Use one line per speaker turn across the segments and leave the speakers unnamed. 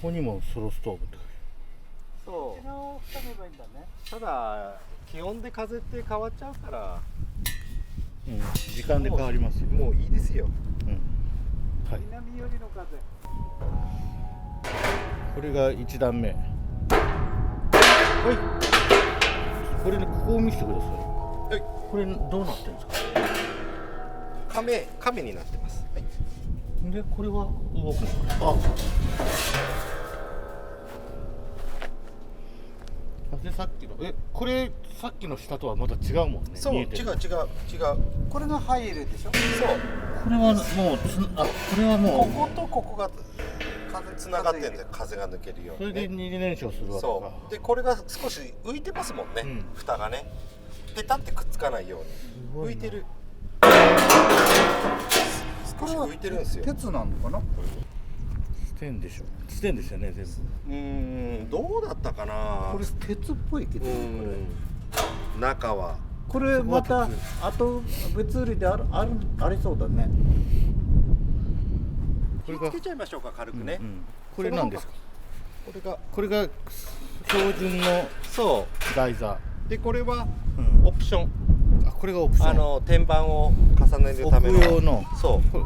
こにもソロストーブって。
そうただ気温で風って変わっちゃうから、
うん、時間で変わりますよ。
もういいですよ、
うん、はい。
南寄りの風。
これが1段目。はい、これね、ここを見せてください。
はい、
これどうなってるんですか。
亀になってます、はい。
でこれは動くの。あ、でさっきのこれさっきの下とはまた違うもんね。
そう、違う。
これが入るでしょ。
そう、
これはもうこれはもう
こことここがつながってるんで、風が抜けるように、ね、
それで二次燃焼するわけか。
そうで、これが少し浮いてますもんね、蓋がねペタってくっつかないように浮いてる。少し浮いてるんですよ。
鉄なのかな。
ステンでしょ。ステンですよね、全部。
どうだったかな。
これ鉄っぽいけど、
中は
これまたあと別売りでありそうだね。
これつけちゃいましょうか、軽くね。
これなんですか。これが標準の台座
で、これはオプション。
これがオプション。
天板を重ねるための
置く用の。
そう。
この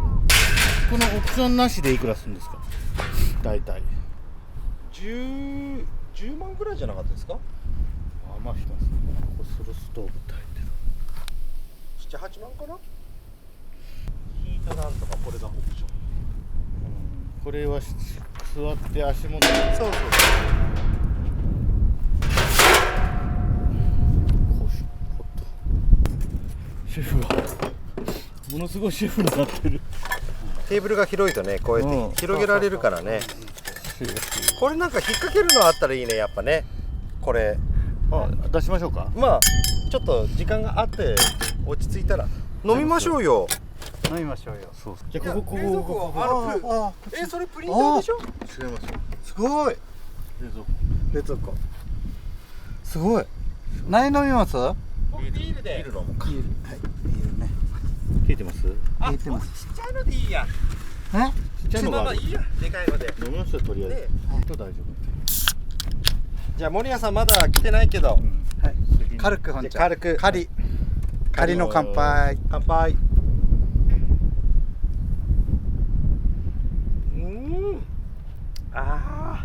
オプションなしでいくらするんですか。だいたい
10万ぐらいじゃなかったですか。
まあしますね。ここソロストーブって入ってる。
7、8万かな。ヒートなんとか、これがオプション。
これは座って足元。
そう。
シェフがものすごいシェフになってる。
テーブルが広いとね、こうやって広げられるからね。これなんか引っ掛けるのあったらいいね、やっぱね。これ
出しましょうか。
まあちょっと時間があって落ち着いたら飲みましょうよ。
飲みましょうよ。
そう。じゃあここ
それプリンターでしょ。
違いますよ。
すごい。
冷蔵庫。すごい。何飲みます？
ビールで。ビール飲むか。
ビール。はい。ビールね。
聞いてます？
聞いてます。
ちっちゃいのでいいや。
ちっちゃいのがある。
いいや。でかいので。
飲みますよ、とりあえず。大丈夫。
じゃあ森谷さんまだ来てないけど。
はい。軽く本
軽く。
仮の乾杯。
乾杯。ああ。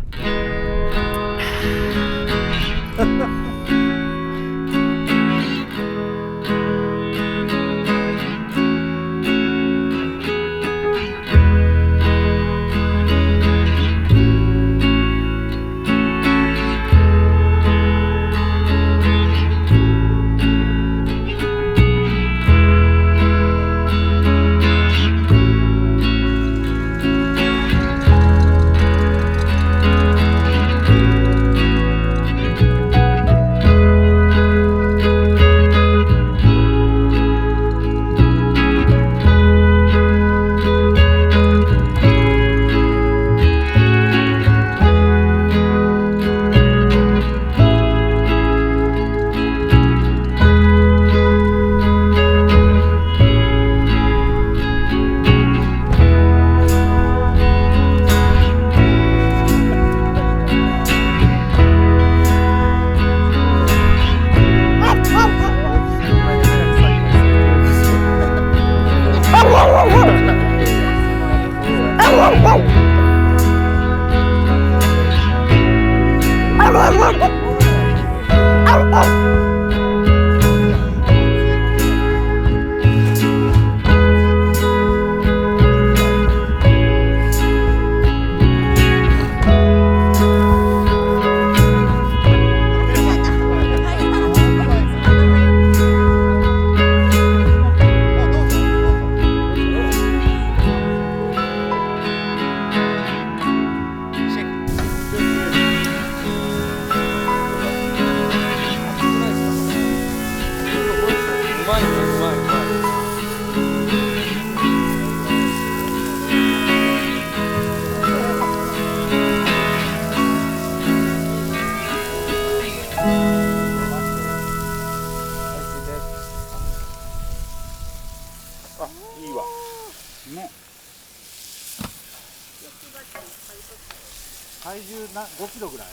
体重5キロぐらい？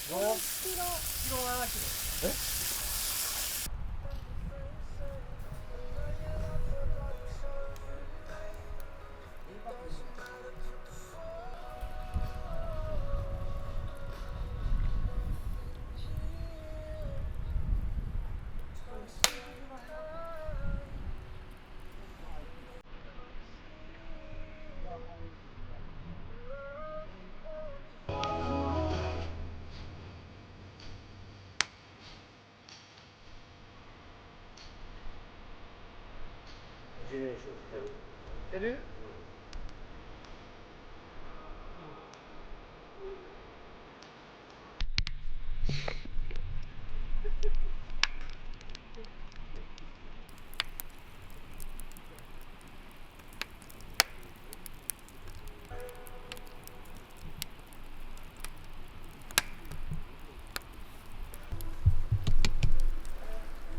キロは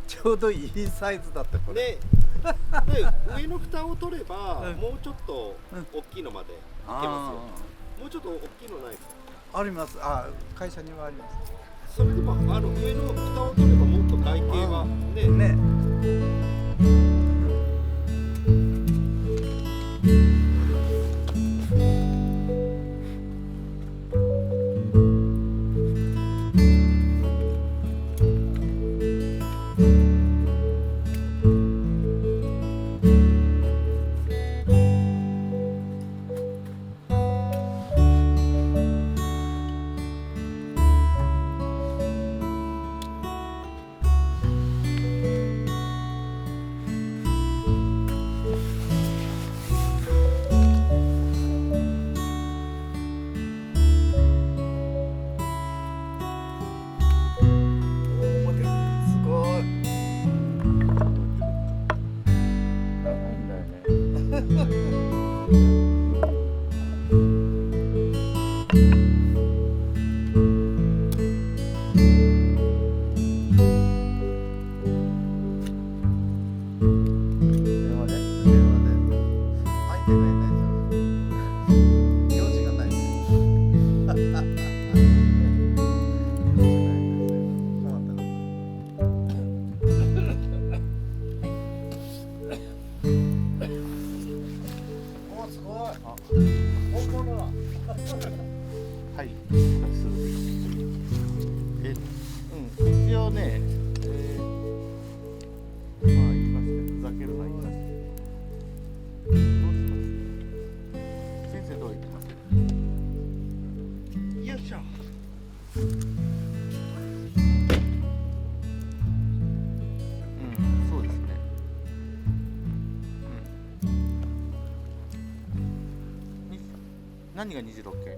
ちょうどいいサイズだったこれ。
で上の蓋を取れば、もうちょっと大きいのまでいけますよ。もうちょっと大きいのないですか？
あります。会社にはあります。
それでも上の蓋を取ればもっと外径はね。
ね。
はい。一応ね、まあ言いますけど、ふざけるのは言いますけど、どうします？先生どう言ってます？よいしょ。そうですね。何が26件？